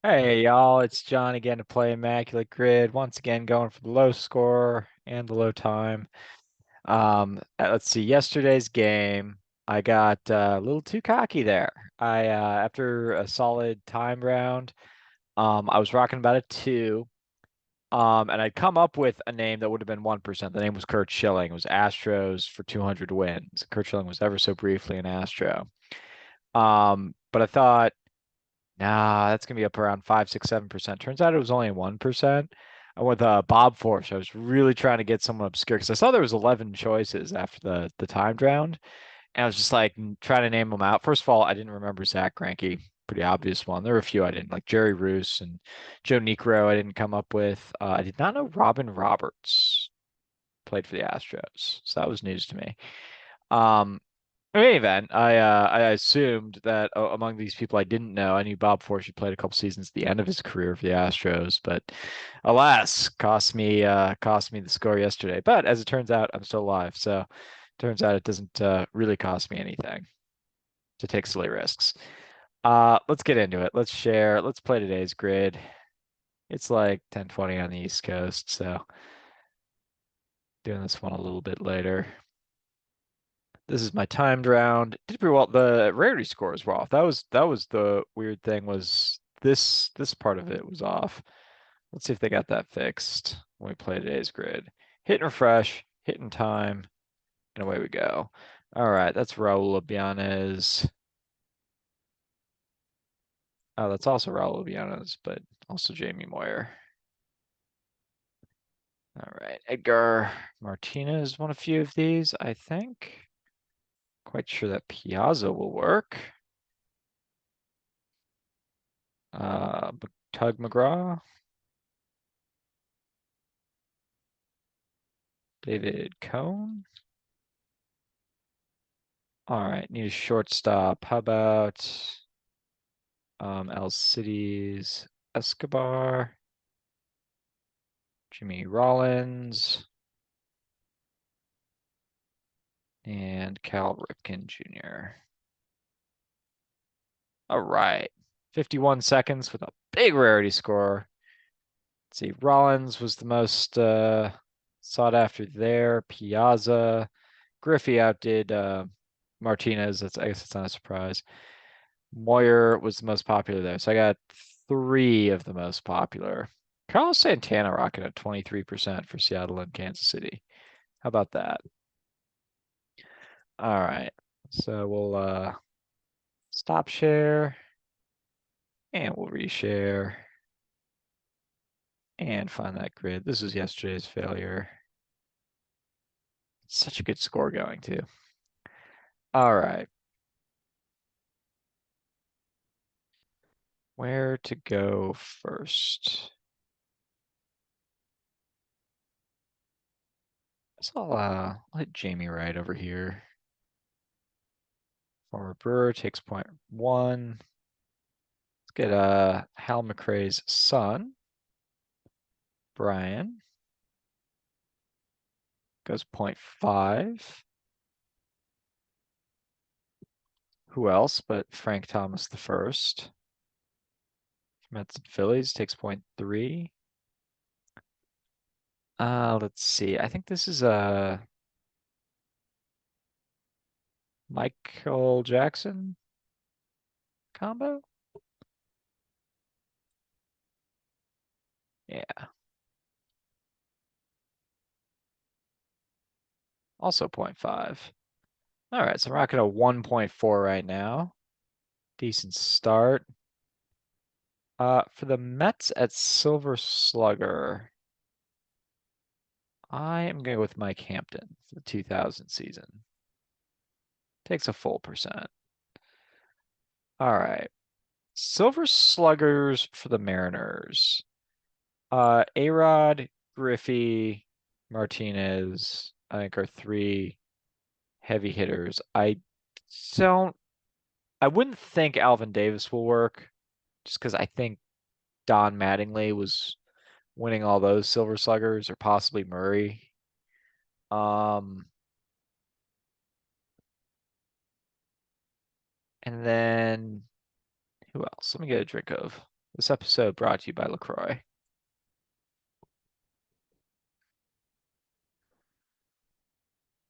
Hey y'all, it's John again to play Immaculate Grid. Once again, going for the low score and the low time. Let's see, yesterday's game, I got a little too cocky there. After a solid time round, I was rocking about a two. And I'd come up with a name that would have been 1%. The name was Kurt Schilling. It was Astros for 200 wins. Kurt Schilling was ever so briefly an Astro. But I thought, nah, that's gonna be up around 5, 6, 7%. Turns out it was only 1%. I went with Bob Force. I was really trying to get someone obscure because I saw there was 11 choices after the timed round, and I was just like trying to name them out. First of all, I didn't remember Zach Greinke, pretty obvious one. There were a few I didn't, like Jerry Roos and Joe Niekro. I didn't come up with. I did not know Robin Roberts played for the Astros, so that was news to me. Um, in any event, I assumed that among these people I didn't know, I knew Bob Forsch had played a couple seasons at the end of his career for the Astros, but alas, cost me the score yesterday. But as it turns out, I'm still alive, so turns out it doesn't really cost me anything to take silly risks. Let's get into it. Let's share. Let's play today's grid. It's like 10:20 on the East Coast, so doing this one a little bit later. This is my timed round. Did pretty well. The rarity scores were off. That was the weird thing was this part of it was off. Let's see if they got that fixed when we play today's grid. Hit and refresh, hit in time, and away we go. All right, that's Raul Bianes. Oh, that's also Raul Bianes, but also Jamie Moyer. All right, Edgar Martinez won a few of these, I think. Quite sure that Piazza will work. Uh, Tug McGraw. David Cohn. All right, need a shortstop. How about Alcides Escobar, Jimmy Rollins, and Cal Ripken Jr. All right, 51 seconds with a big rarity score. Let's see, Rollins was the most sought after there. Piazza, Griffey outdid Martinez. I guess it's not a surprise. Moyer was the most popular there. So I got three of the most popular. Carlos Santana rocking at 23% for Seattle and Kansas City. How about that? All right. So we'll stop share and we'll reshare and find that grid. This is yesterday's failure. Such a good score going too. All right. Where to go first? So I'll hit Jamie right over here. Former Brewer takes point one. Let's get Hal McRae's son, Brian, goes point five. Who else but Frank Thomas the first? Mets and Phillies takes point three. Let's see. I think this is a Michael Jackson combo. Yeah, also point five. All right, so I'm rocking a 1.4 right now. Decent start. For the Mets at Silver Slugger, I am going to go with Mike Hampton for the 2000 season. Takes a full percent. All right. Silver Sluggers for the Mariners. A-Rod, Griffey, Martinez, I think are three heavy hitters. Don't, I wouldn't think Alvin Davis will work just because I think Don Mattingly was winning all those Silver Sluggers or possibly Murray. Um, and then who else? Let me get a drink of This episode brought to you by LaCroix.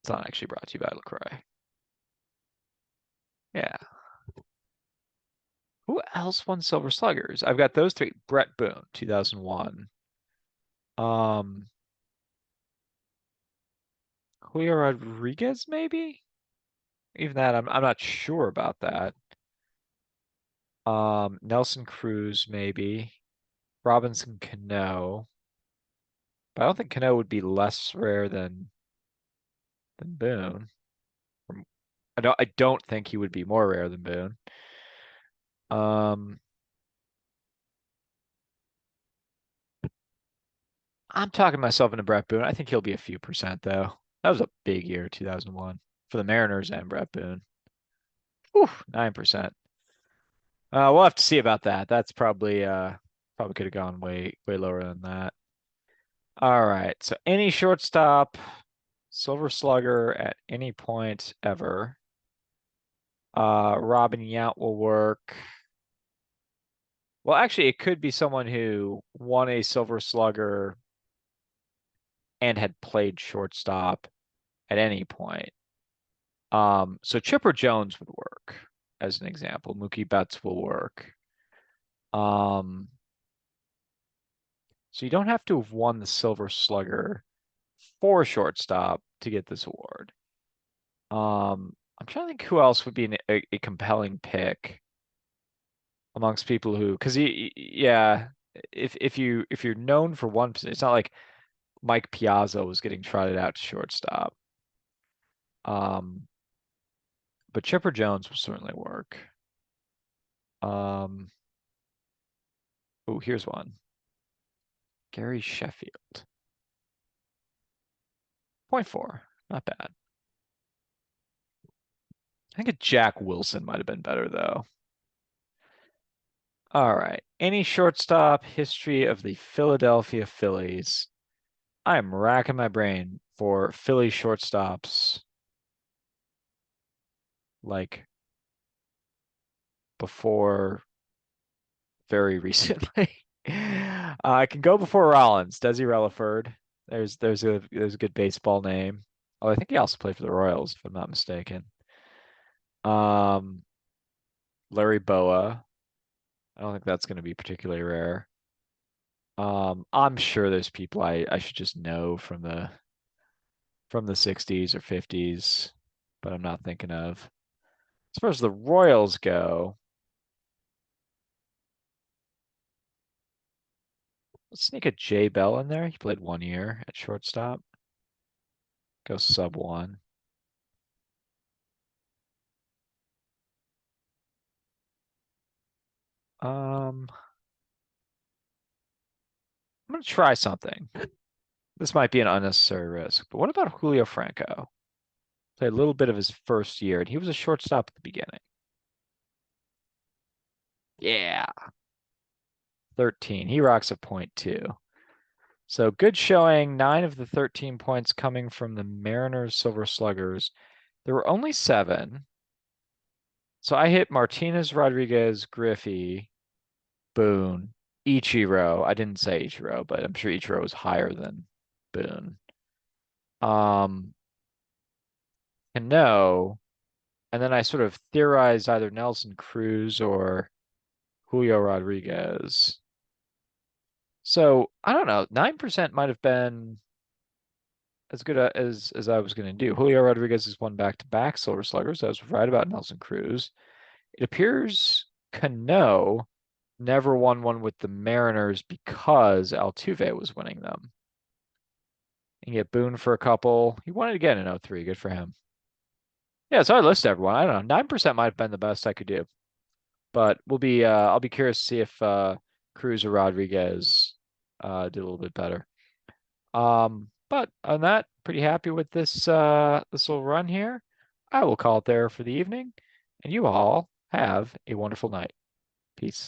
It's not actually brought to you by LaCroix. Yeah. Who else won Silver Sluggers? I've got those three. Brett Boone, 2001. Um, Julio Rodriguez, maybe? Even that, I'm not sure about that. Nelson Cruz, maybe. Robinson Cano. But I don't think Cano would be less rare than Boone. I don't think he would be more rare than Boone. Um, I'm talking myself into Brett Boone. I think he'll be a few percent though. That was a big year, 2001, for the Mariners and Brett Boone. Whew, 9%. We'll have to see about that. That's probably could have gone way lower than that. All right. So any shortstop, Silver Slugger at any point ever. Robin Yount will work. Well, actually, it could be someone who won a Silver Slugger and had played shortstop at any point. So Chipper Jones would work as an example. Mookie Betts will work. Um, so you don't have to have won the Silver Slugger for shortstop to get this award. I'm trying to think who else would be a compelling pick amongst people who, because yeah, if you're known for one position, it's not like Mike Piazza was getting trotted out to shortstop. Um, but Chipper Jones will certainly work. Um, oh, here's one. Gary Sheffield. 0.4. Not bad. I think a Jack Wilson might have been better though. All right. Any shortstop history of the Philadelphia Phillies. I am racking my brain for Philly shortstops like before very recently. I can go before Rollins, Desi Relaford. There's a good baseball name. Oh, I think he also played for the Royals, if I'm not mistaken. Um, Larry Boa. I don't think that's going to be particularly rare. I'm sure there's people I should just know from the 60s or 50s, but I'm not thinking of. As far as the Royals go, let's sneak a Jay Bell in there. He played 1 year at shortstop. Go sub one. I'm gonna try something. This might be an unnecessary risk, but what about Julio Franco? Played a little bit of his first year, and he was a shortstop at the beginning. Yeah, 13. He rocks a point too. So good showing. 9 of the 13 points coming from the Mariners Silver Sluggers. There were only 7. So I hit Martinez, Rodriguez, Griffey, Boone, Ichiro. I didn't say Ichiro, but I'm sure Ichiro was higher than Boone. Um, Cano, and then I sort of theorized either Nelson Cruz or Julio Rodriguez. So I don't know. 9% might have been as good as I was going to do. Julio Rodriguez has won back-to-back Silver Sluggers. I was right about Nelson Cruz. It appears Cano never won one with the Mariners because Altuve was winning them. And get Boone for a couple. He won it again in 03. Good for him. Yeah, it's hard to list everyone. I don't know. 9% might have been the best I could do. But I'll be curious to see if Cruz or Rodriguez did a little bit better. But on that, pretty happy with this little run here. I will call it there for the evening, and you all have a wonderful night. Peace.